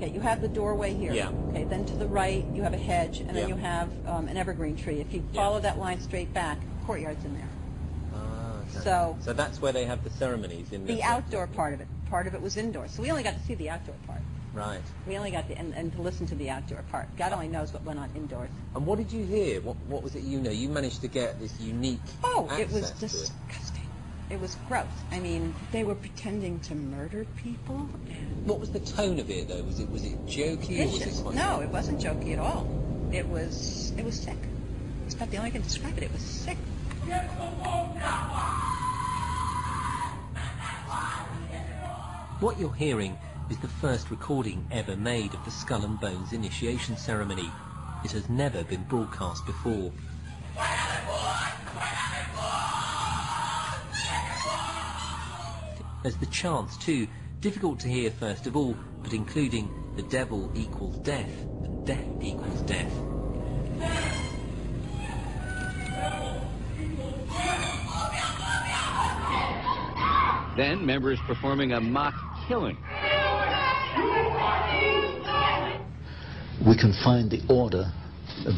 Okay, you have the doorway here. Yeah. Okay, then to the right you have a hedge, and then Yeah. you have an evergreen tree. If you follow that line straight back, courtyard's in there. Okay. So that's where they have the ceremonies in the outdoor part of it. Part of it was indoors, so we only got to see the outdoor part. Right. We only got and to listen to the outdoor part. God only knows what went on indoors. And what did you hear? What was it you know? You managed to get this unique it was access to disgusting. It was gross. I mean, they were pretending to murder people. What was the tone of it, though? Was it jokey? Or was it quite No, it wasn't jokey at all. It was sick. It's about the only way I can describe it. It was sick. What you're hearing is the first recording ever made of the Skull and Bones initiation ceremony. It has never been broadcast before. There's the chants too, difficult to hear first of all, but including the devil equals death and death equals death. Then members performing a mock killing. We can find the order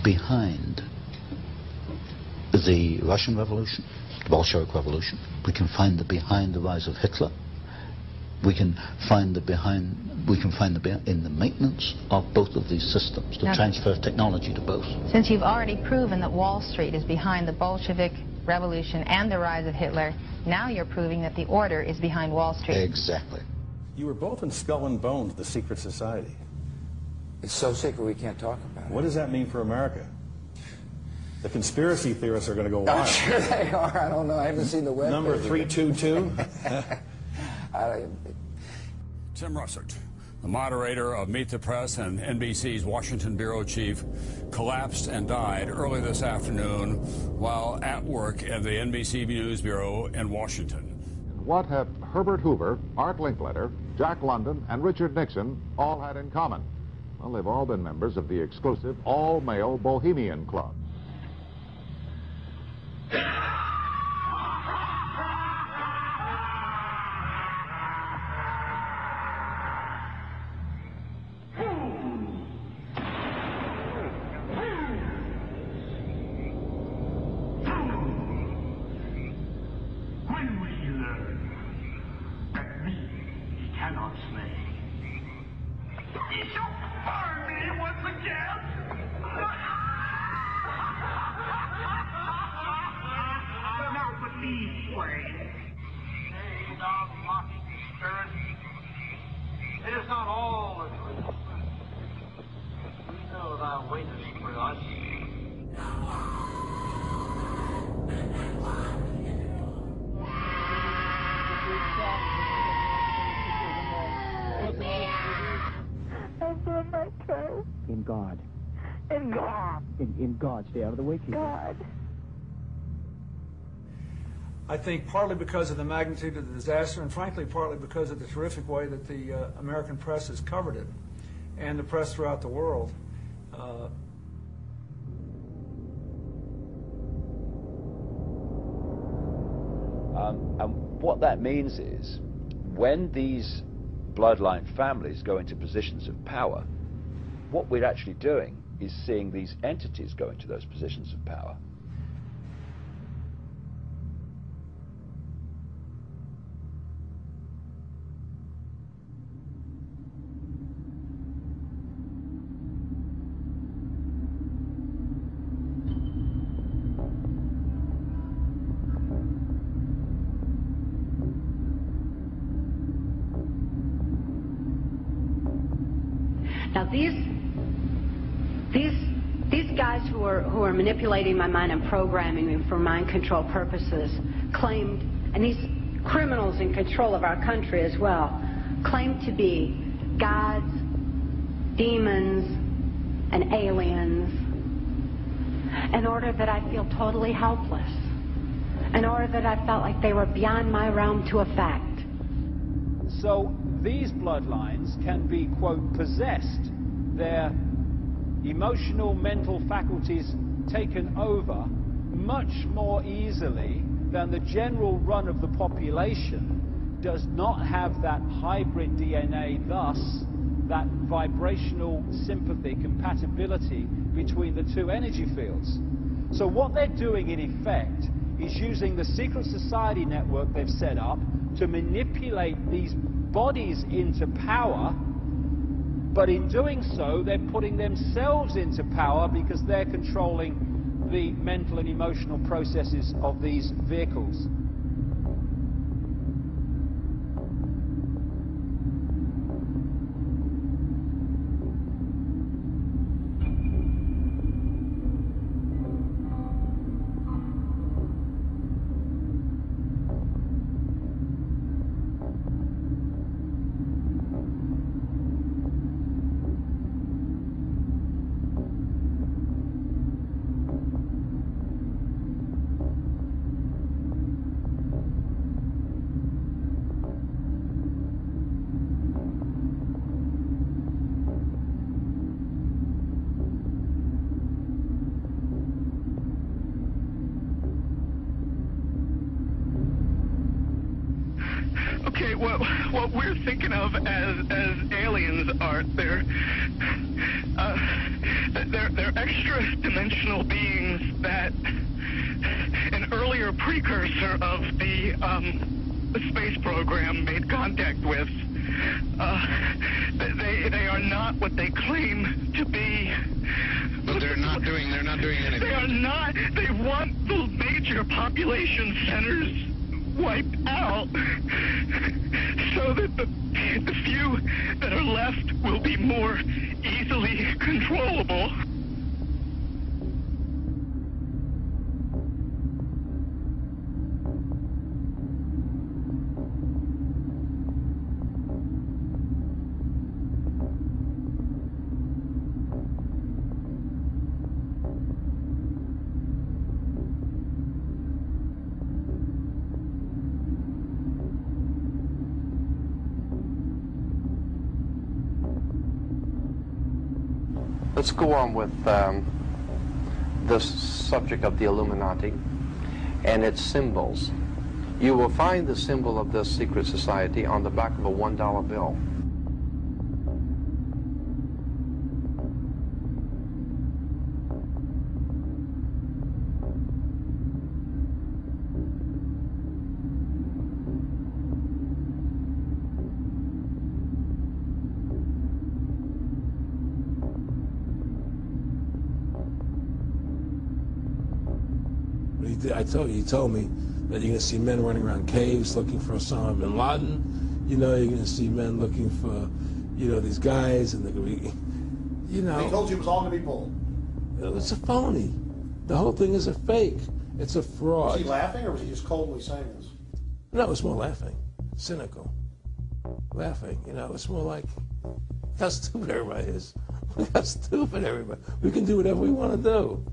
behind the Russian Revolution, the Bolshevik Revolution. We can find behind the rise of Hitler. We can find in the maintenance of both of these systems, the transfer of technology to both. Since you've already proven that Wall Street is behind the Bolshevik Revolution and the rise of Hitler, now you're proving that the order is behind Wall Street. Exactly. You were both in Skull and Bones, the secret society. It's so secret we can't talk about it. What does that mean for America? The conspiracy theorists are going to go wild. I'm sure they are. I don't know. I haven't seen the web. Number 322? Tim Russert, the moderator of Meet the Press and NBC's Washington bureau chief, collapsed and died early this afternoon while at work at the NBC News Bureau in Washington. What have Herbert Hoover, Art Linkletter, Jack London, and Richard Nixon all had in common? Well, they've all been members of the exclusive all-male Bohemian Club. In God. In God. In God. Stay out of the way, people. God. I think partly because of the magnitude of the disaster, and frankly partly because of the terrific way that the American press has covered it, and the press throughout the world. And what that means is, when these bloodline families go into positions of power, what we're actually doing is seeing these entities go into those positions of power. Now these guys who are manipulating my mind and programming me for mind control purposes claimed, and these criminals in control of our country as well, claimed to be gods, demons, and aliens, in order that I feel totally helpless, in order that I felt like they were beyond my realm to affect. So these bloodlines can be, quote, possessed, their emotional, mental faculties taken over much more easily than the general run of the population does not have that hybrid DNA, thus that vibrational sympathy, compatibility between the two energy fields. So what they're doing in effect is using the secret society network they've set up to manipulate these bodies into power, but in doing so they're putting themselves into power because they're controlling the mental and emotional processes of these vehicles. Okay, what we're thinking of as aliens are they're extra-dimensional beings that an earlier precursor of the space program made contact with. They are not what they claim to be. But they're not doing anything. They are not. They want the major population centers wiped out so that the few that are left will be more easily controllable. Let's go on with the subject of the Illuminati and its symbols. You will find the symbol of this secret society on the back of a $1 bill. He told me that you're going to see men running around caves looking for Osama bin Laden. You know, you're going to see men looking for, you know, these guys, and they're going to be, you know. He told you it was all going to be bull. It's a phony. The whole thing is a fake. It's a fraud. Was he laughing, or was he just coldly saying this? No, it's more laughing. Cynical. Laughing. You know, it's more like, how stupid everybody is. Look how stupid everybody. We can do whatever we want to do.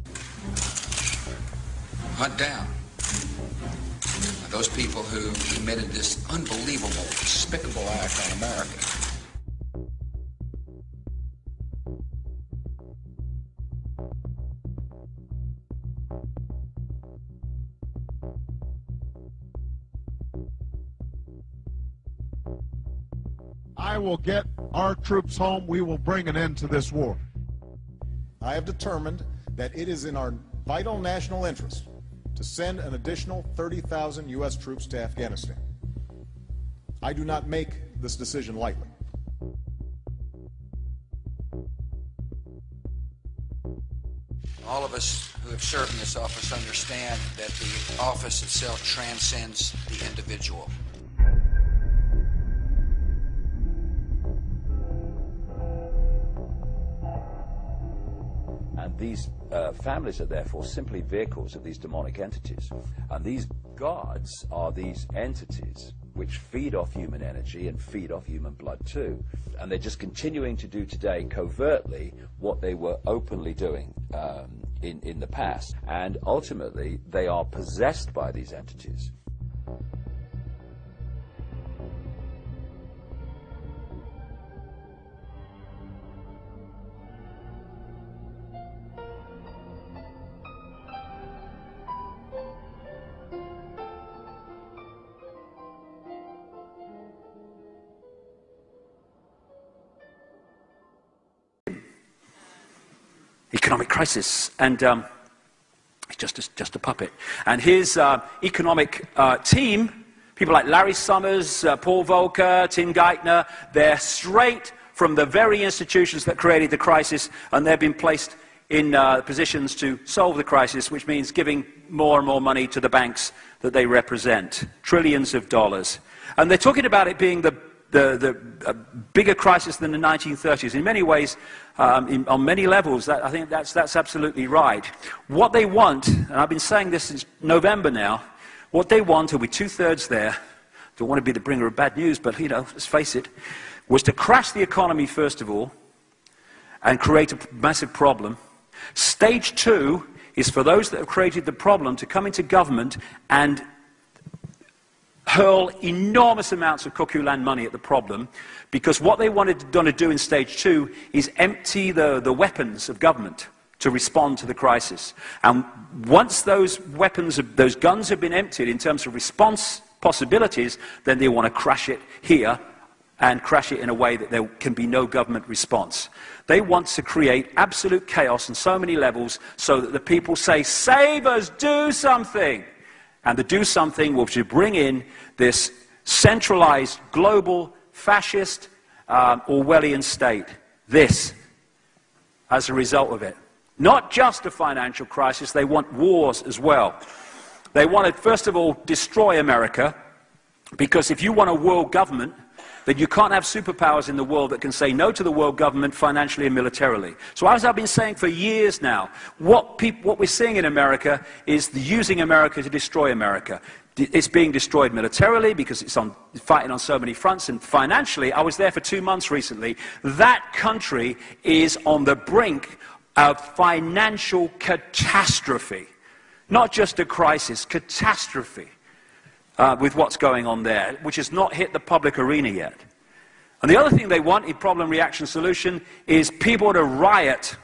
Hunt down those people who committed this unbelievable, despicable act on America. I will get our troops home. We will bring an end to this war. I have determined that it is in our vital national interest to send an additional 30,000 U.S. troops to Afghanistan. I do not make this decision lightly. All of us who have served in this office understand that the office itself transcends the individual. And these families are therefore simply vehicles of these demonic entities. And these gods are these entities which feed off human energy and feed off human blood too. And they're just continuing to do today covertly what they were openly doing in the past. And ultimately, they are possessed by these entities. economic crisis. And he's just a puppet. And his economic team, people like Larry Summers, Paul Volcker, Tim Geithner, they're straight from the very institutions that created the crisis, and they've been placed in positions to solve the crisis, which means giving more and more money to the banks that they represent, trillions of dollars. And they're talking about it being the bigger crisis than the 1930s. In many ways, on many levels, I think that's absolutely right. What they want, and I've been saying this since November now, what they want, and we're two-thirds there, don't want to be the bringer of bad news, but, you know, let's face it, was to crash the economy, first of all, and create a massive problem. Stage 2 is for those that have created the problem to come into government and hurl enormous amounts of cuckoo land money at the problem, because what they wanted to do in stage 2 is empty the weapons of government to respond to the crisis. And once those weapons, those guns have been emptied in terms of response possibilities, then they want to crash it here and crash it in a way that there can be no government response. They want to create absolute chaos on so many levels so that the people say, save us, do something. And the do something will bring in this centralized, global, fascist, Orwellian state. This, as a result of it. Not just a financial crisis, they want wars as well. They want to, first of all, destroy America, because if you want a world government, then you can't have superpowers in the world that can say no to the world government financially and militarily. So as I've been saying for years now, what we're seeing in America is using America to destroy America. It's being destroyed militarily because it's fighting on so many fronts, and financially, I was there for 2 months recently, that country is on the brink of financial catastrophe. Not just a crisis, catastrophe. With what's going on there, which has not hit the public arena yet. And the other thing they want in problem, reaction, solution is people to riot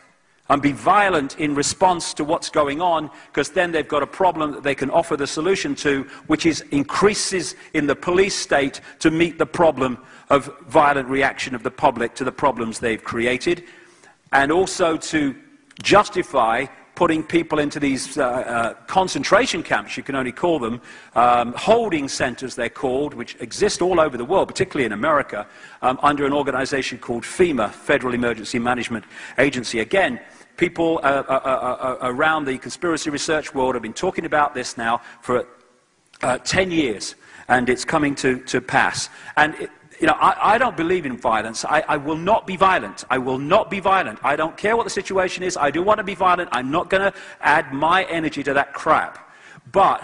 and be violent in response to what's going on, because then they've got a problem that they can offer the solution to, which is increases in the police state to meet the problem of violent reaction of the public to the problems they've created, and also to justify putting people into these concentration camps, you can only call them, holding centers they're called, which exist all over the world, particularly in America, under an organization called FEMA, Federal Emergency Management Agency. Again, people around the conspiracy research world have been talking about this now for 10 years, and it's coming to pass. And you know, I don't believe in violence. I will not be violent. I will not be violent. I don't care what the situation is. I do want to be violent. I'm not going to add my energy to that crap. But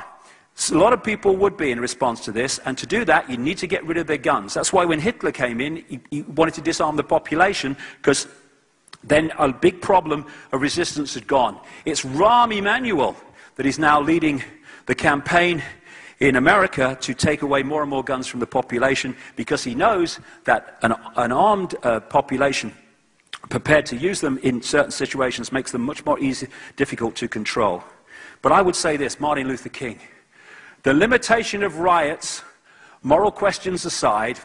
a lot of people would be in response to this, and to do that, you need to get rid of their guns. That's why when Hitler came in, he wanted to disarm the population, because then a big problem of resistance had gone. It's Rahm Emanuel that is now leading the campaign in America to take away more and more guns from the population, because he knows that an armed population prepared to use them in certain situations makes them much more difficult to control. But I would say this, Martin Luther King, the limitation of riots, moral questions aside,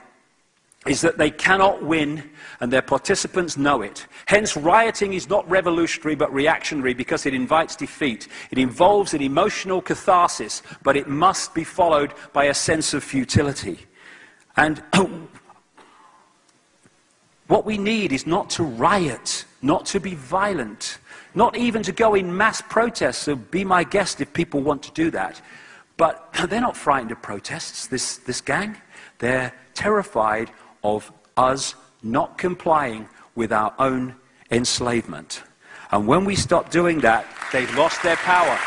is that they cannot win, and their participants know it. Hence, rioting is not revolutionary but reactionary, because it invites defeat. It involves an emotional catharsis, but it must be followed by a sense of futility. And what we need is not to riot, not to be violent, not even to go in mass protests, so be my guest if people want to do that. But they're not frightened of protests, this gang. They're terrified of us not complying with our own enslavement. And when we stop doing that, they've lost their power.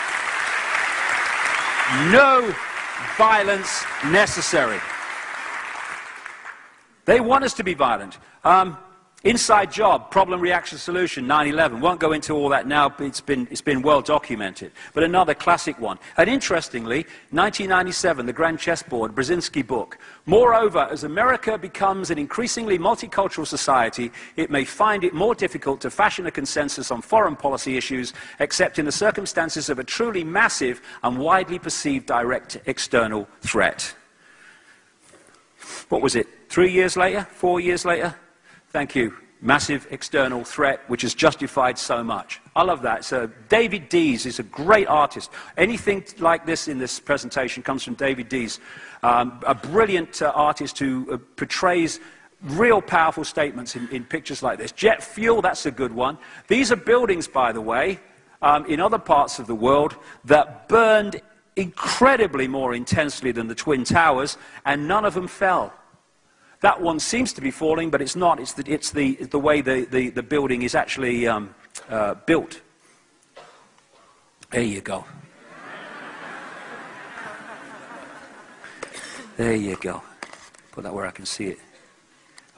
No violence necessary. They want us to be violent. Inside job, problem, reaction, solution, 9/11. Won't go into all that now, but it's been well documented. But another classic one. And interestingly, 1997, the Grand Chessboard, Brzezinski book. Moreover, as America becomes an increasingly multicultural society, it may find it more difficult to fashion a consensus on foreign policy issues, except in the circumstances of a truly massive and widely perceived direct external threat. What was it? 3 years later? 4 years later? Thank you, massive external threat which has justified so much. I love that. So David Dees is a great artist. Anything like this in this presentation comes from David Dees, a brilliant artist who portrays real powerful statements in pictures like this. Jet fuel, that's a good one. These are buildings, by the way, in other parts of the world that burned incredibly more intensely than the Twin Towers, and none of them fell. That one seems to be falling, but it's not. It's the way the building is actually built. There you go. There you go. Put that where I can see it.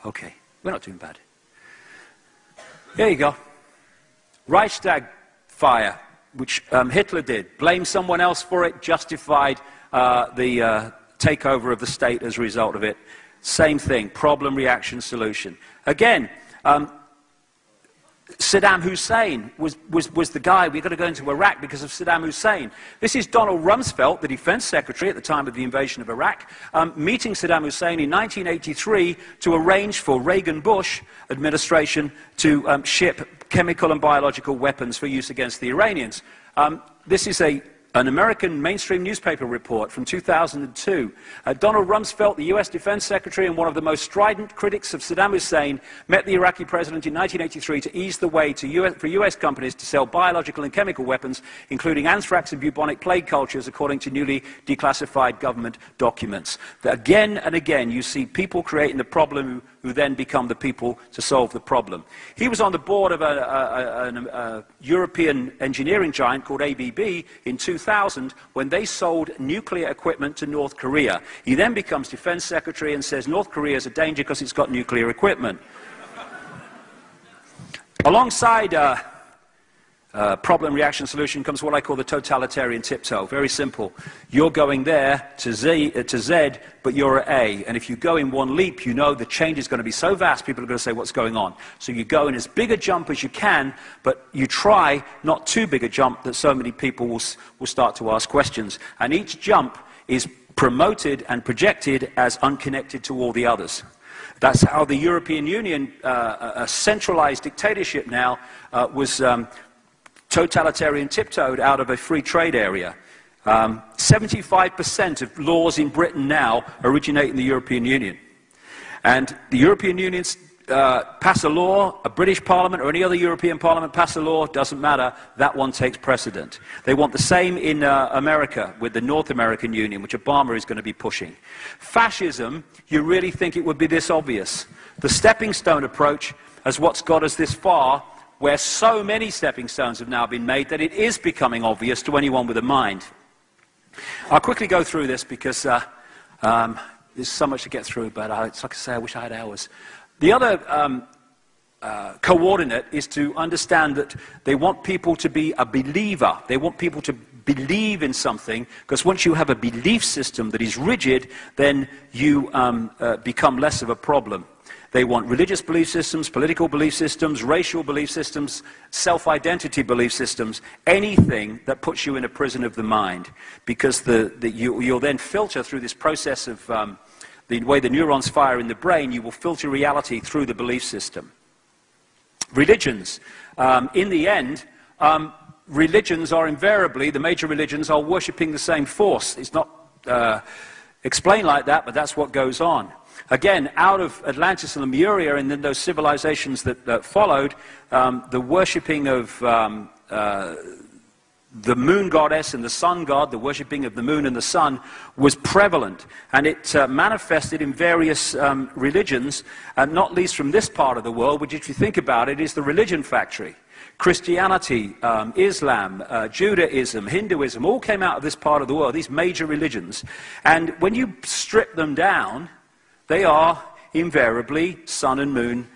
Okay, we're not doing bad. There you go. Reichstag fire, which Hitler did. Blamed someone else for it, justified the takeover of the state as a result of it. Same thing, problem, reaction, solution. Again, Saddam Hussein was the guy. We've got to go into Iraq because of Saddam Hussein. This is Donald Rumsfeld, the defense secretary at the time of the invasion of Iraq, meeting Saddam Hussein in 1983 to arrange for Reagan-Bush administration to ship chemical and biological weapons for use against the Iranians. This is an American mainstream newspaper report from 2002. Donald Rumsfeld, the US Defense Secretary and one of the most strident critics of Saddam Hussein, met the Iraqi president in 1983 to ease the way for US companies to sell biological and chemical weapons, including anthrax and bubonic plague cultures, according to newly declassified government documents. Again and again, you see people creating the problem who then become the people to solve the problem. He was on the board of a European engineering giant called ABB in 2000 when they sold nuclear equipment to North Korea. He then becomes defense secretary and says North Korea is a danger because it's got nuclear equipment. Alongside problem, reaction, solution comes what I call the totalitarian tiptoe. Very simple. You're going there to Z, but you're at A. And if you go in one leap, you know the change is going to be so vast, people are going to say, what's going on? So you go in as big a jump as you can, but you try not too big a jump that so many people will start to ask questions. And each jump is promoted and projected as unconnected to all the others. That's how the European Union, a centralized dictatorship now, was totalitarian tiptoed out of a free trade area. 75% of laws in Britain now originate in the European Union. And the European Union pass a law, a British Parliament or any other European Parliament pass a law, doesn't matter, that one takes precedent. They want the same in America with the North American Union, which Obama is going to be pushing. Fascism, you really think it would be this obvious? The stepping stone approach is what's got us this far, where so many stepping stones have now been made that it is becoming obvious to anyone with a mind. I'll quickly go through this because there's so much to get through, but it's like I say, I wish I had hours. The other coordinate is to understand that they want people to be a believer. They want people to believe in something, because once you have a belief system that is rigid, then you become less of a problem. They want religious belief systems, political belief systems, racial belief systems, self-identity belief systems, anything that puts you in a prison of the mind, because you'll then filter through this process of the way the neurons fire in the brain, you will filter reality through the belief system. Religions. In the end, religions are invariably, the major religions are worshipping the same force. It's not explained like that, but that's what goes on. Again, out of Atlantis and Lemuria and then those civilizations that followed, the worshipping of the moon goddess and the sun god, the worshipping of the moon and the sun, was prevalent. And it manifested in various religions, not least from this part of the world, which, if you think about it, is the religion factory. Christianity, Islam, Judaism, Hinduism, all came out of this part of the world, these major religions. And when you strip them down, they are invariably sun and moon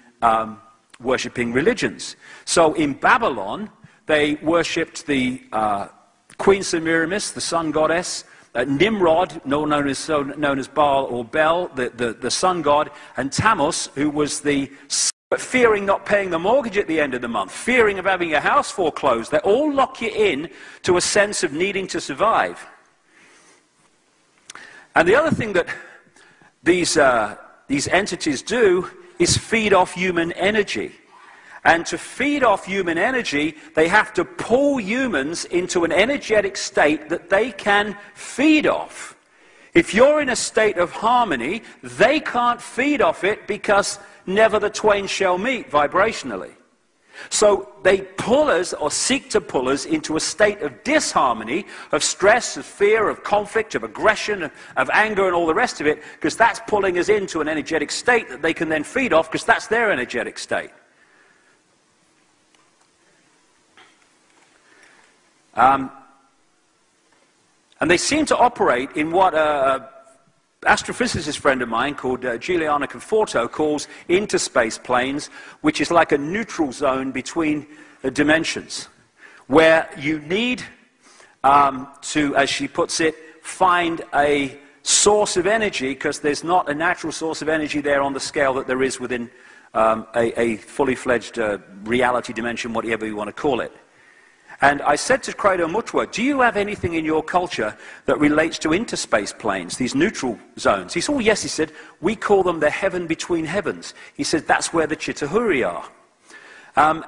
worshipping religions. So in Babylon, they worshipped the Queen Semiramis, the sun goddess, Nimrod, known as Baal or Bel, the sun god, and Tammuz, who was the fearing not paying the mortgage at the end of the month, fearing of having your house foreclosed. They all lock you in to a sense of needing to survive. And the other thing that these entities do is feed off human energy. And to feed off human energy, they have to pull humans into an energetic state that they can feed off. If you're in a state of harmony, they can't feed off it because never the twain shall meet vibrationally. So they pull us, or seek to pull us, into a state of disharmony, of stress, of fear, of conflict, of aggression, of anger, and all the rest of it, because that's pulling us into an energetic state that they can then feed off, because that's their energetic state. And they seem to operate in what an astrophysicist friend of mine called Giuliano Conforto calls interspace planes, which is like a neutral zone between dimensions, where you need to, as she puts it, find a source of energy, because there's not a natural source of energy there on the scale that there is within a fully fledged reality dimension, whatever you want to call it. And I said to Credo Mutwa, do you have anything in your culture that relates to interspace planes, these neutral zones? He said, oh yes, he said, we call them the heaven between heavens. He said, that's where the Chitahuri are.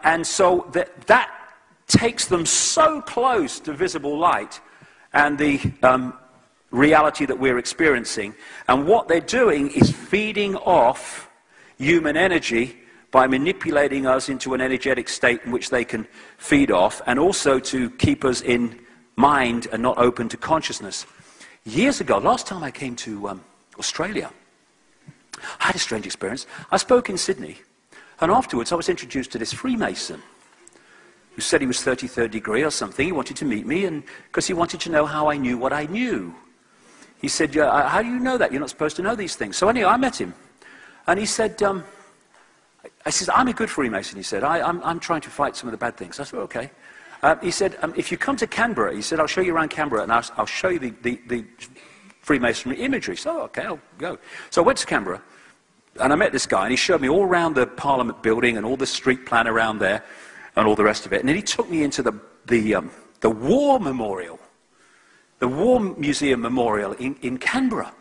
And so that takes them so close to visible light and the reality that we're experiencing. And what they're doing is feeding off human energy by manipulating us into an energetic state in which they can feed off, and also to keep us in mind and not open to consciousness. Years ago, last time I came to Australia, I had a strange experience. I spoke in Sydney, and afterwards I was introduced to this Freemason who said he was 33rd degree or something. He wanted to meet me, and because he wanted to know how I knew what I knew. He said, how do you know that? You're not supposed to know these things. So anyway, I met him, and he said, I said, I'm a good Freemason, he said. I'm trying to fight some of the bad things. I said, okay. He said, if you come to Canberra, he said, I'll show you around Canberra, and I'll show you the Freemasonry imagery. So, okay, I'll go. So I went to Canberra, and I met this guy, and he showed me all around the Parliament building and all the street plan around there and all the rest of it. And then he took me into the War Memorial, the War Museum Memorial in Canberra.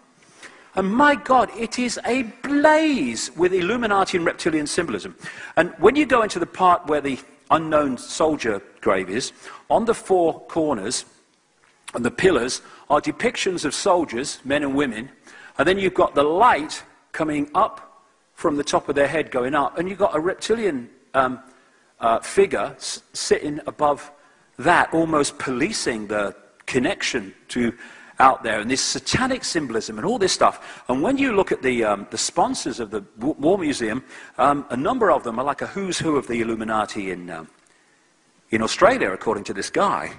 And my God, it is ablaze with Illuminati and reptilian symbolism. And when you go into the part where the unknown soldier grave is, on the four corners and the pillars are depictions of soldiers, men and women, and then you've got the light coming up from the top of their head going up, and you've got a reptilian figure sitting above that, almost policing the connection to out there, and this satanic symbolism and all this stuff. And when you look at the sponsors of the War Museum, a number of them are like a who's who of the Illuminati in Australia, according to this guy.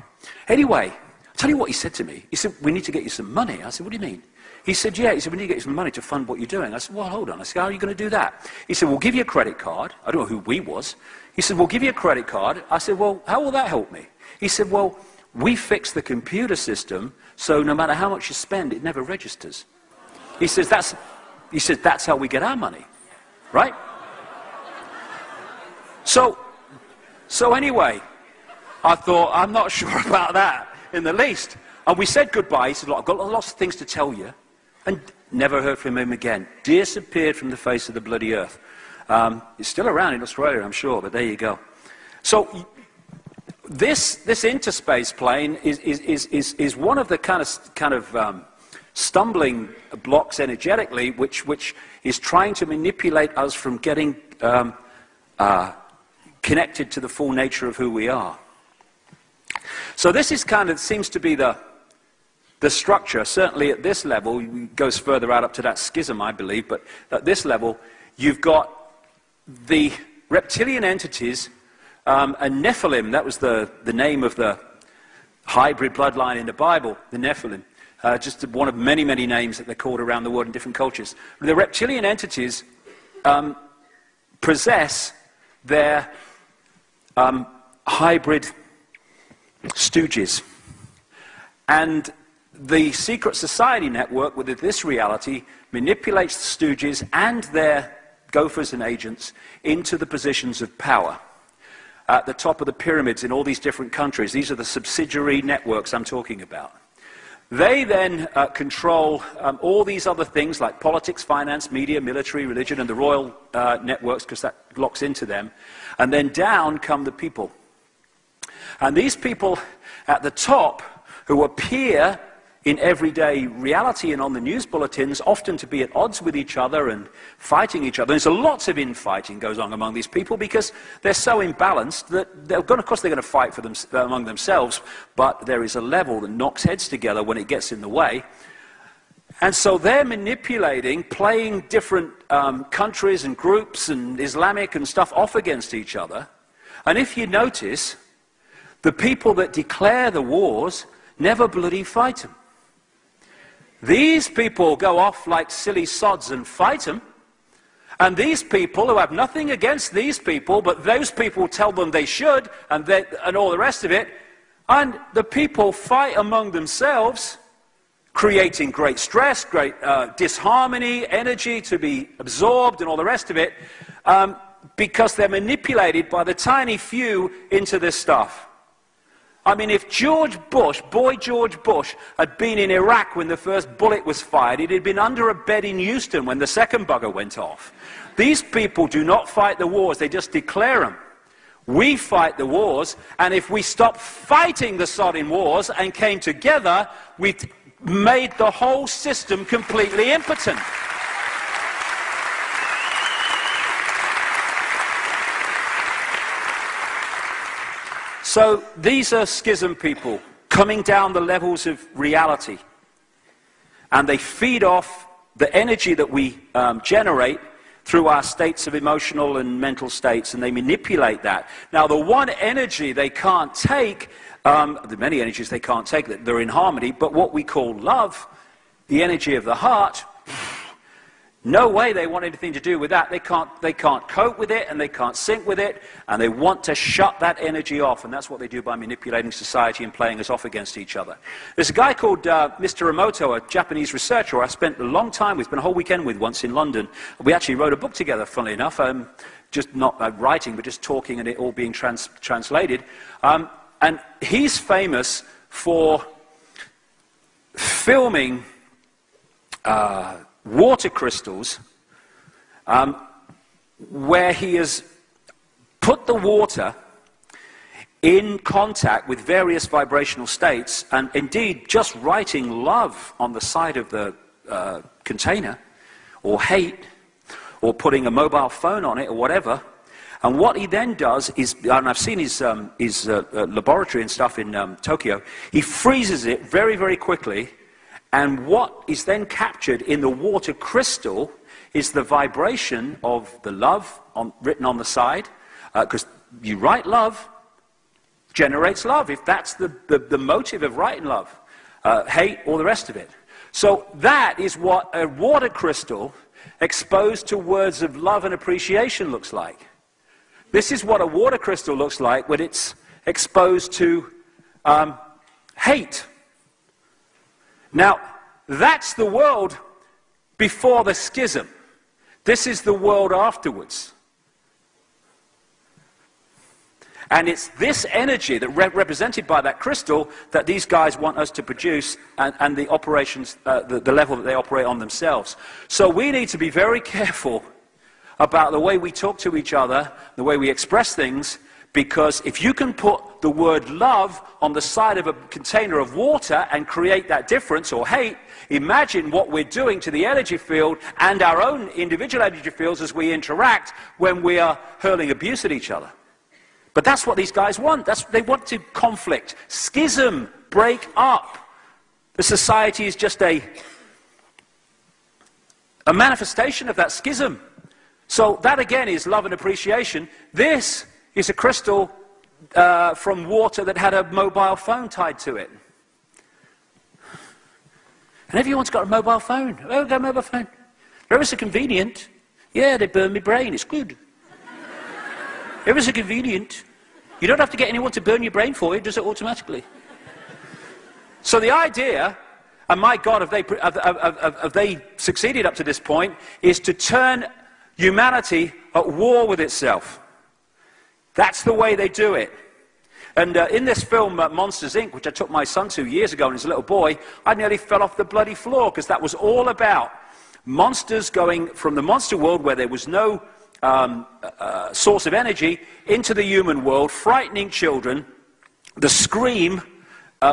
Anyway, I'll tell you what he said to me. He said, we need to get you some money. I said, what do you mean? He said, yeah. He said, we need to get you some money to fund what you're doing. I said, well, hold on. I said, how are you going to do that? He said, we'll give you a credit card. I don't know who we was. He said, we'll give you a credit card. I said, well, how will that help me? He said, well, we fix the computer system so no matter how much you spend, it never registers. He says, that's how we get our money, right? So anyway, I thought, I'm not sure about that in the least. And we said goodbye. He said, look, I've got lots of things to tell you. And never heard from him again. Disappeared from the face of the bloody earth. He's still around in Australia, I'm sure, but there you go. So this interspace plane is one of the kind of stumbling blocks energetically, which is trying to manipulate us from getting connected to the full nature of who we are. So this is seems to be the structure. Certainly at this level, it goes further out up to that schism, I believe, but at this level, you've got the reptilian entities. And Nephilim, that was the name of the hybrid bloodline in the Bible, the Nephilim. Just one of many, many names that they're called around the world in different cultures. The reptilian entities possess their hybrid stooges. And the secret society network within this reality manipulates the stooges and their gophers and agents into the positions of power. At the top of the pyramids in all these different countries. These are the subsidiary networks I'm talking about. They then control all these other things like politics, finance, media, military, religion, and the royal networks, because that locks into them. And then down come the people. And these people at the top, who appear in everyday reality and on the news bulletins, often to be at odds with each other and fighting each other. There's lots of infighting goes on among these people because they're so imbalanced that of course they're going to fight for them among themselves, but there is a level that knocks heads together when it gets in the way. And so they're manipulating, playing different countries and groups and Islamic and stuff off against each other. And if you notice, the people that declare the wars never bloody fight them. These people go off like silly sods and fight them. And these people who have nothing against these people, but those people tell them they should, and all the rest of it, and the people fight among themselves, creating great stress, great disharmony, energy to be absorbed, and all the rest of it, because they're manipulated by the tiny few into this stuff. I mean, if George Bush, boy George Bush, had been in Iraq when the first bullet was fired, he'd have been under a bed in Houston when the second bugger went off. These people do not fight the wars, they just declare them. We fight the wars, and if we stop fighting the sodding wars and came together, we've made the whole system completely impotent. So these are schism people coming down the levels of reality, and they feed off the energy that we generate through our states of emotional and mental states, and they manipulate that. Now, the one energy they can't take, the many energies they can't take, that they're in harmony, but what we call love, the energy of the heart, no way they want anything to do with that. They can't cope with it, and they can't sync with it, and they want to shut that energy off, and that's what they do by manipulating society and playing us off against each other. There's a guy called Mr. Emoto, a Japanese researcher I spent a long time with, spent a whole weekend with once in London. We actually wrote a book together, funnily enough, just not writing, but just talking and it all being translated. And he's famous for filming water crystals where he has put the water in contact with various vibrational states, and indeed just writing love on the side of the container, or hate, or putting a mobile phone on it, or whatever. And what he then does is, and I've seen his laboratory and stuff in Tokyo, he freezes it very, very quickly. And what is then captured in the water crystal is the vibration of the love written on the side, because you write love, generates love, if that's the motive of writing love, hate, all the rest of it. So that is what a water crystal exposed to words of love and appreciation looks like. This is what a water crystal looks like when it's exposed to hate. Now, that's the world before the schism. This is the world afterwards. And it's this energy that represented by that crystal that these guys want us to produce, and the operations, the level that they operate on themselves. So we need to be very careful about the way we talk to each other, the way we express things, because if you can put the word love on the side of a container of water and create that difference, or hate, imagine what we're doing to the energy field and our own individual energy fields as we interact when we are hurling abuse at each other. But that's what these guys want. They want to conflict, schism, break up. The society is just a manifestation of that schism. So that again is love and appreciation. This is a crystal from water that had a mobile phone tied to it. And everyone's got a mobile phone. Oh, got a mobile phone. They're ever so convenient. Yeah, they burn my brain. It's good. Ever so convenient. You don't have to get anyone to burn your brain for you. It does it automatically. So the idea, and my God, have they succeeded up to this point, is to turn humanity at war with itself. That's the way they do it. And in this film, Monsters, Inc., which I took my son to years ago when he was a little boy, I nearly fell off the bloody floor, because that was all about monsters going from the monster world, where there was no source of energy, into the human world, frightening children. The scream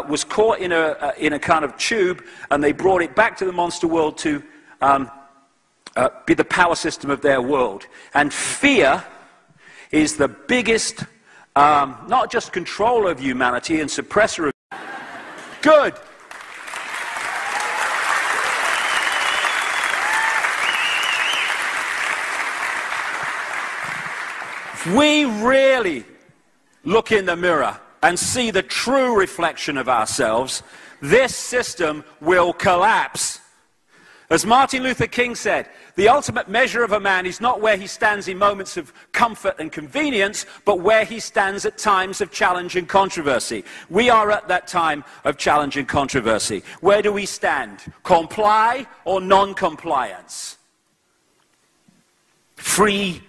was caught in a kind of tube, and they brought it back to the monster world to be the power system of their world. And fear is the biggest, not just controller of humanity and suppressor of... Good. If we really look in the mirror and see the true reflection of ourselves, this system will collapse. As Martin Luther King said, the ultimate measure of a man is not where he stands in moments of comfort and convenience, but where he stands at times of challenge and controversy. We are at that time of challenge and controversy. Where do we stand? Comply or non-compliance? Free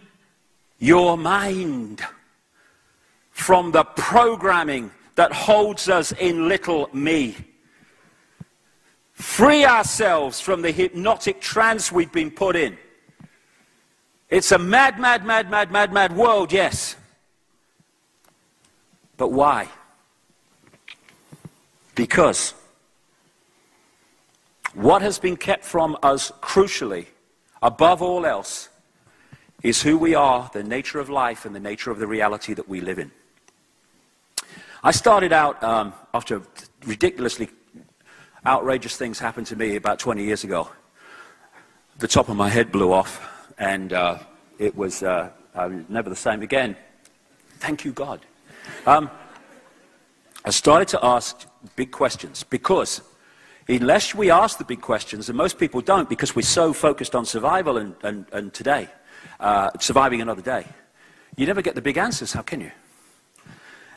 your mind from the programming that holds us in little me. Free ourselves from the hypnotic trance we've been put in. It's a mad, mad, mad, mad, mad, mad world, yes. But why? Because what has been kept from us crucially, above all else, is who we are, the nature of life, and the nature of the reality that we live in. I started out after ridiculously outrageous things happened to me about 20 years ago. The top of my head blew off, and it was I was never the same again. Thank you, God. I started to ask big questions, because unless we ask the big questions, and most people don't, because we're so focused on survival and today, surviving another day, you never get the big answers, how can you?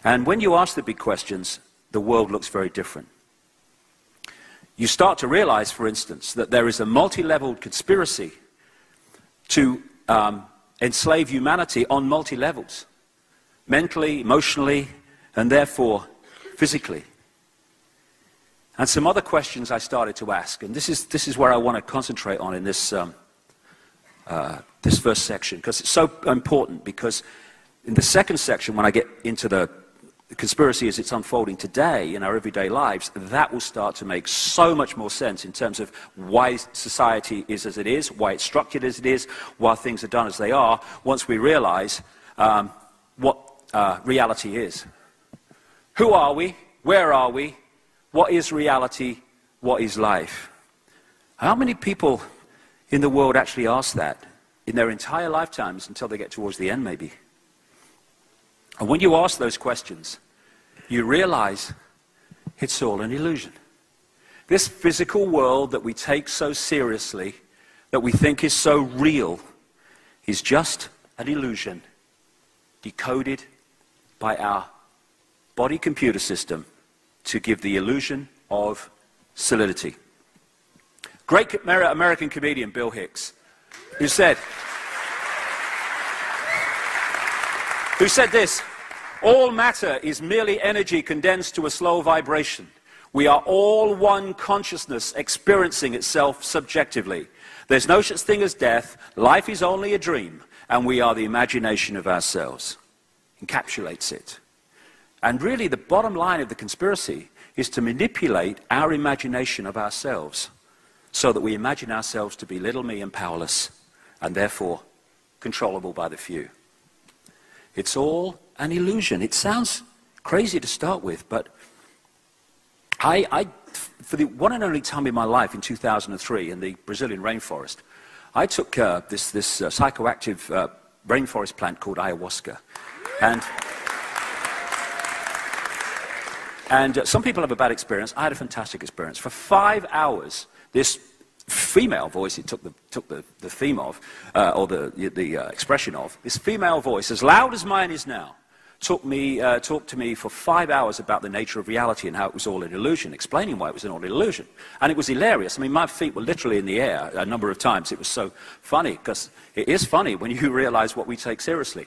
And when you ask the big questions, the world looks very different. You start to realize, for instance, that there is a multi-leveled conspiracy to enslave humanity on multi-levels, mentally, emotionally, and therefore physically. And some other questions I started to ask, and this is where I want to concentrate on in this this first section, because it's so important. Because in the second section, when I get into the conspiracy as it's unfolding today in our everyday lives, that will start to make so much more sense in terms of why society is as it is, why it's structured as it is, why things are done as they are, once we realize what reality is. Who are we? Where are we? What is reality? What is life? How many people in the world actually ask that in their entire lifetimes, until they get towards the end maybe? And when you ask those questions, you realize it's all an illusion. This physical world that we take so seriously, that we think is so real, is just an illusion decoded by our body computer system to give the illusion of solidity. Great American comedian Bill Hicks, who said this: all matter is merely energy condensed to a slow vibration. We are all one consciousness experiencing itself subjectively. There's no such thing as death. Life is only a dream, and we are the imagination of ourselves. Encapsulates it. And really the bottom line of the conspiracy is to manipulate our imagination of ourselves, so that we imagine ourselves to be little me and powerless, and therefore controllable by the few. It's all an illusion. It sounds crazy to start with, but for the one and only time in my life, in 2003, in the Brazilian rainforest, I took this psychoactive rainforest plant called ayahuasca. And some people have a bad experience. I had a fantastic experience. For 5 hours, this female voice, it took the theme of, or the expression of, this female voice, as loud as mine is now, talked to me for 5 hours about the nature of reality and how it was all an illusion, explaining why it was all an illusion. And it was hilarious. I mean, my feet were literally in the air a number of times. It was so funny, because it is funny when you realize what we take seriously.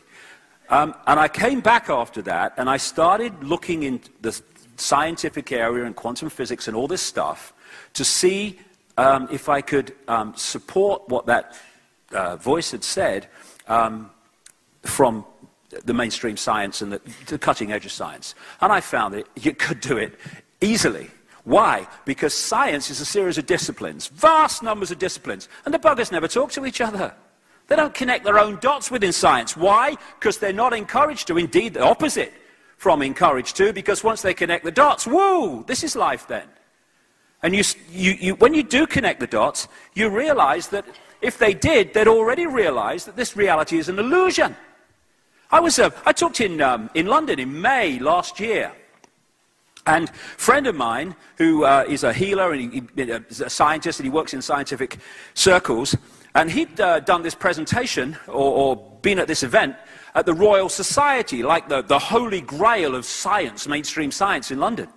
And I came back after that, and I started looking into the scientific area and quantum physics and all this stuff to see if I could support what that voice had said from the mainstream science and the cutting edge of science. And I found that you could do it easily. Why? Because science is a series of disciplines, vast numbers of disciplines, and the buggers never talk to each other. They don't connect their own dots within science. Why? Because they're not encouraged to. Indeed, the opposite from encouraged to, because once they connect the dots, woo, this is life then. And when you do connect the dots, you realize that if they did, they'd already realized that this reality is an illusion. I talked in London in May last year, and a friend of mine who is a healer and he's a scientist and he works in scientific circles, and he'd done this presentation or been at this event at the Royal Society, like the holy grail of science, mainstream science in London.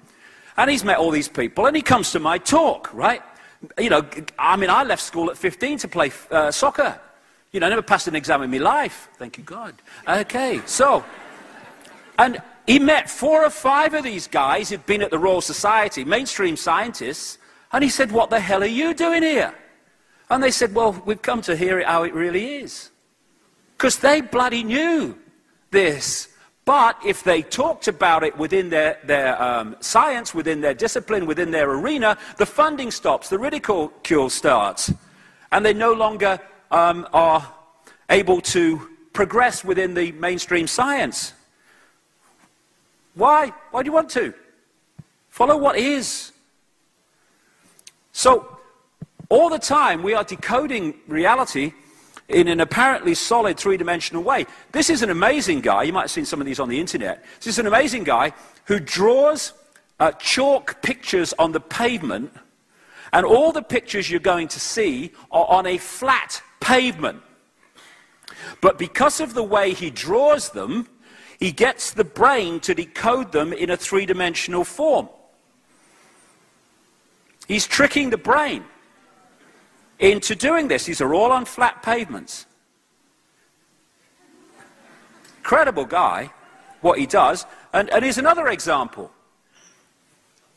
And he's met all these people, and he comes to my talk, right? You know, I mean, I left school at 15 to play soccer. You know, I never passed an exam in my life. Thank you, God. Okay, so, and he met 4 or 5 of these guys who'd been at the Royal Society, mainstream scientists, and he said, what the hell are you doing here? And they said, well, we've come to hear it how it really is. Because they bloody knew this. But if they talked about it within their science, within their discipline, within their arena, the funding stops, the ridicule starts. And they no longer are able to progress within the mainstream science. Why? Why do you want to? Follow what is. So, all the time we are decoding reality in an apparently solid 3-dimensional way. This is an amazing guy. You might have seen some of these on the internet. This is an amazing guy who draws chalk pictures on the pavement, and all the pictures you're going to see are on a flat pavement. But because of the way he draws them, he gets the brain to decode them in a 3-dimensional form. He's tricking the brain into doing this. These are all on flat pavements. Incredible guy, what he does. And here's another example.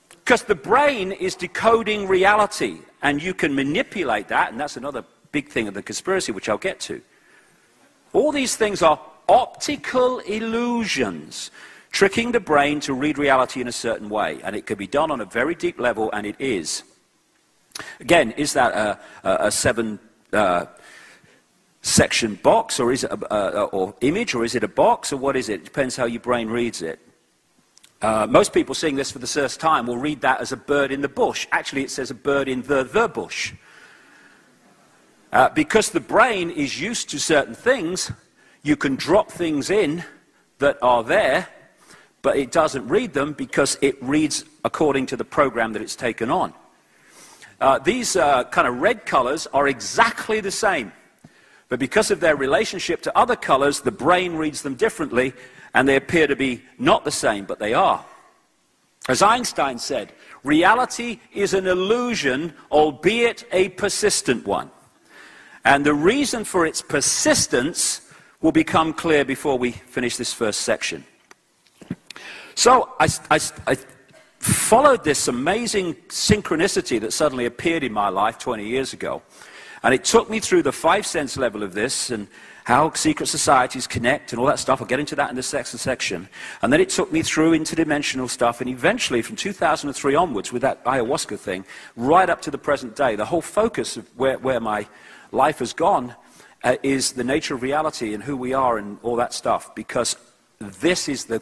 Because the brain is decoding reality, and you can manipulate that, and that's another big thing of the conspiracy, which I'll get to. All these things are optical illusions, tricking the brain to read reality in a certain way, and it can be done on a very deep level, and it is. Again, is that a 7-section box, or is it or image, or is it a box, or what is it? It depends how your brain reads it. Most people seeing this for the first time will read that as a bird in the bush. Actually, it says a bird in the bush. Because the brain is used to certain things, you can drop things in that are there, but it doesn't read them because it reads according to the program that it's taken on. These kind of red colors are exactly the same, but because of their relationship to other colors, the brain reads them differently, and they appear to be not the same, but they are. As Einstein said, reality is an illusion, albeit a persistent one. And the reason for its persistence will become clear before we finish this first section. So I followed this amazing synchronicity that suddenly appeared in my life 20 years ago. And it took me through the 5-sense level of this and how secret societies connect and all that stuff. I'll get into that in the second section. And then it took me through interdimensional stuff, and eventually from 2003 onwards with that ayahuasca thing, right up to the present day, the whole focus of where my life has gone is the nature of reality and who we are and all that stuff, because this is the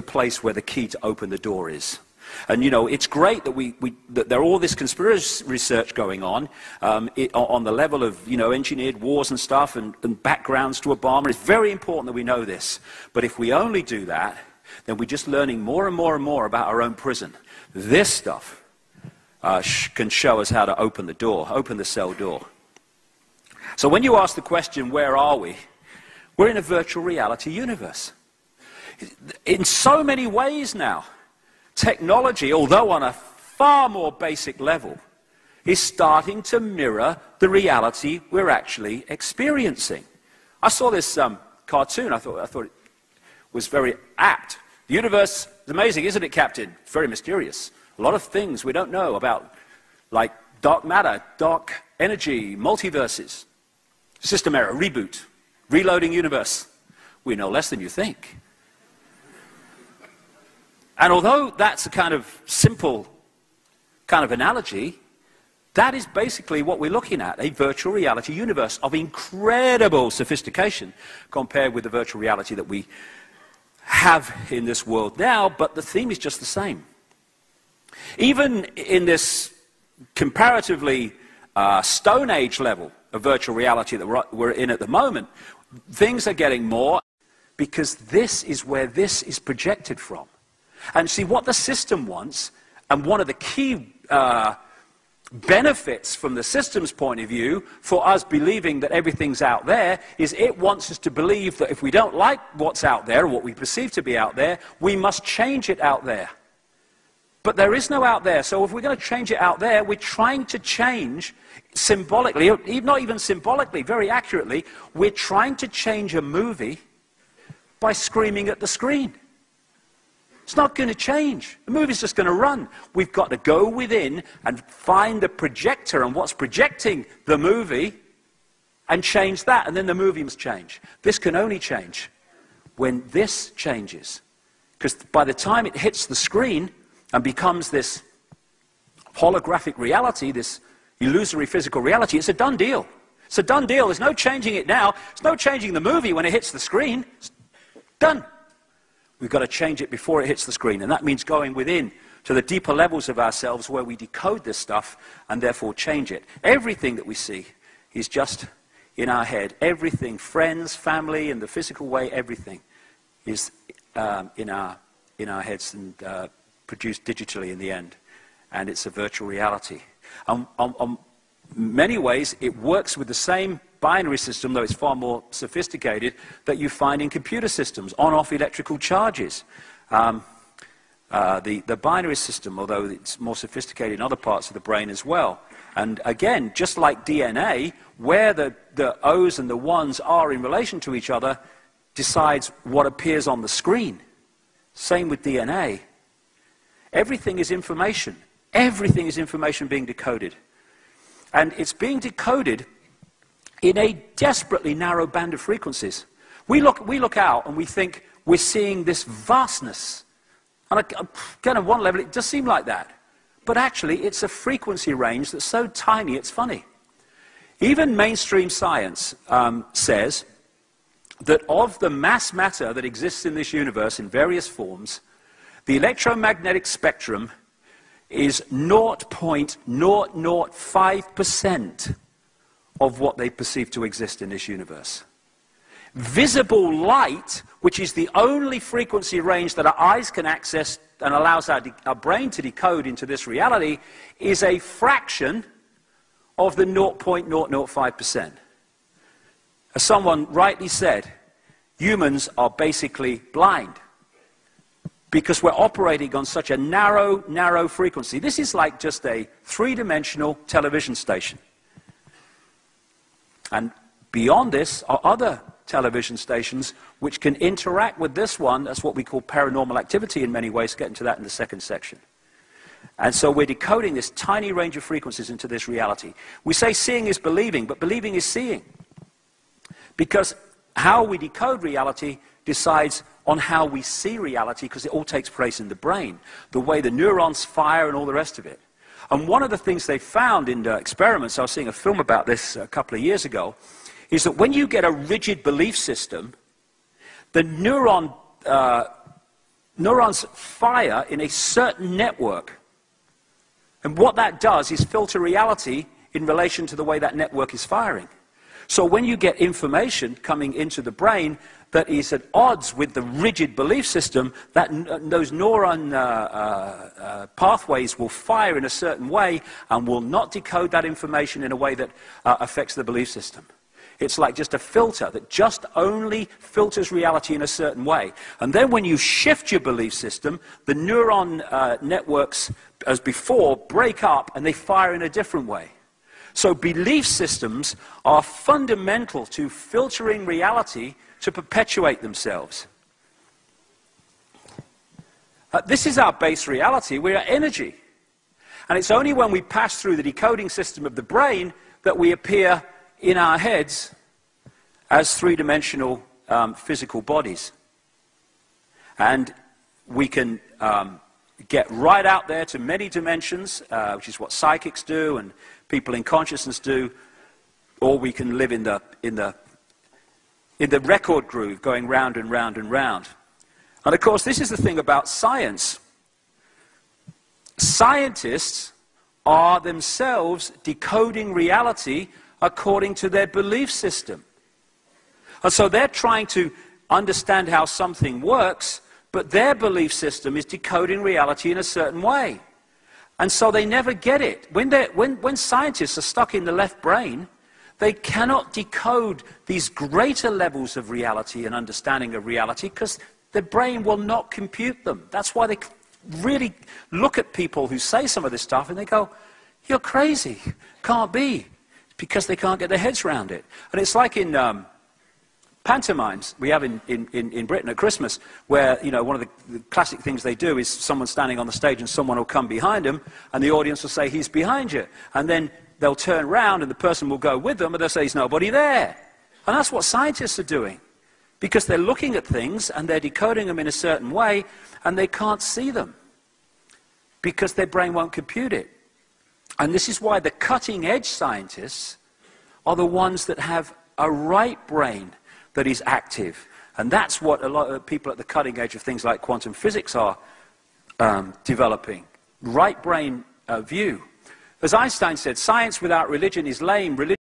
place where the key to open the door is. And, you know, it's great that that there are all this conspiracy research going on the level of, you know, engineered wars and stuff and backgrounds to Obama. It's very important that we know this. But if we only do that, then we're just learning more and more and more about our own prison. This stuff can show us how to open the door, open the cell door. So when you ask the question, where are we? We're in a virtual reality universe. In so many ways now, technology, although on a far more basic level, is starting to mirror the reality we're actually experiencing. I saw this cartoon. I thought it was very apt. The universe is amazing, isn't it, Captain? It's very mysterious. A lot of things we don't know about, like dark matter, dark energy, multiverses. System error, reboot, reloading universe. We know less than you think. And although that's a kind of simple kind of analogy, that is basically what we're looking at, a virtual reality universe of incredible sophistication compared with the virtual reality that we have in this world now, but the theme is just the same. Even in this comparatively Stone Age level of virtual reality that we're in at the moment, things are getting more because this is where this is projected from. And see, what the system wants, and one of the key benefits from the system's point of view for us believing that everything's out there, is it wants us to believe that if we don't like what's out there, or what we perceive to be out there, we must change it out there. But there is no out there, so if we're going to change it out there, we're trying to change symbolically, not even symbolically, very accurately, we're trying to change a movie by screaming at the screen. It's not going to change. The movie's just going to run. We've got to go within and find the projector and what's projecting the movie and change that, and then the movie must change. This can only change when this changes. Because by the time it hits the screen and becomes this holographic reality, this illusory physical reality, it's a done deal. It's a done deal. There's no changing it now. There's no changing the movie when it hits the screen. It's done. We've got to change it before it hits the screen, and that means going within to the deeper levels of ourselves where we decode this stuff and therefore change it. Everything that we see is just in our head. Everything, friends, family, in the physical way, everything is in our heads and produced digitally in the end. And it's a virtual reality. On many ways, it works with the same binary system, though it's far more sophisticated, that you find in computer systems, on-off electrical charges. The binary system, although it's more sophisticated in other parts of the brain as well. And again, just like DNA, where the O's and the 1's are in relation to each other decides what appears on the screen. Same with DNA. Everything is information. Everything is information being decoded. And it's being decoded in a desperately narrow band of frequencies. We look out and we think we're seeing this vastness. And again, on one level, it does seem like that. But actually, it's a frequency range that's so tiny, it's funny. Even mainstream science says that of the mass matter that exists in this universe in various forms, the electromagnetic spectrum is 0.005% of what they perceive to exist in this universe. Visible light, which is the only frequency range that our eyes can access and allows our brain to decode into this reality, is a fraction of the 0.005%. As someone rightly said, humans are basically blind because we're operating on such a narrow frequency. This is like just a three-dimensional television station. And beyond this are other television stations which can interact with this one. That's what we call paranormal activity in many ways. Get into that in the second section. And so we're decoding this tiny range of frequencies into this reality. We say seeing is believing, but believing is seeing. Because how we decode reality decides on how we see reality, because it all takes place in the brain. The way the neurons fire and all the rest of it. And one of the things they found in experiments, I was seeing a film about this a couple of years ago, is that when you get a rigid belief system, the neurons fire in a certain network. And what that does is filter reality in relation to the way that network is firing. So when you get information coming into the brain that is at odds with the rigid belief system, that those neuron pathways will fire in a certain way and will not decode that information in a way that affects the belief system. It's like just a filter that just only filters reality in a certain way. And then when you shift your belief system, the neuron networks, as before, break up and they fire in a different way. So belief systems are fundamental to filtering reality to perpetuate themselves. This is our base reality. We are energy. And it's only when we pass through the decoding system of the brain that we appear in our heads as three-dimensional physical bodies. And we can get right out there to many dimensions, which is what psychics do and people in consciousness do, or we can live in the record groove going round and round and round. And of course, this is the thing about science. Scientists are themselves decoding reality according to their belief system. And so they're trying to understand how something works, but their belief system is decoding reality in a certain way. And so they never get it. When scientists are stuck in the left brain, they cannot decode these greater levels of reality and understanding of reality because the brain will not compute them. That's why they really look at people who say some of this stuff and they go, "You're crazy. Can't be." Because they can't get their heads around it. And it's like in pantomimes we have in Britain at Christmas, where, you know, one of the classic things they do is someone standing on the stage and someone will come behind them and the audience will say, "He's behind you." And then they'll turn around and the person will go with them and they'll say, "There's nobody there." And that's what scientists are doing. Because they're looking at things and they're decoding them in a certain way and they can't see them. Because their brain won't compute it. And this is why the cutting-edge scientists are the ones that have a right brain that is active. And that's what a lot of people at the cutting edge of things like quantum physics are developing. Right brain view. As Einstein said, science without religion is lame. Religion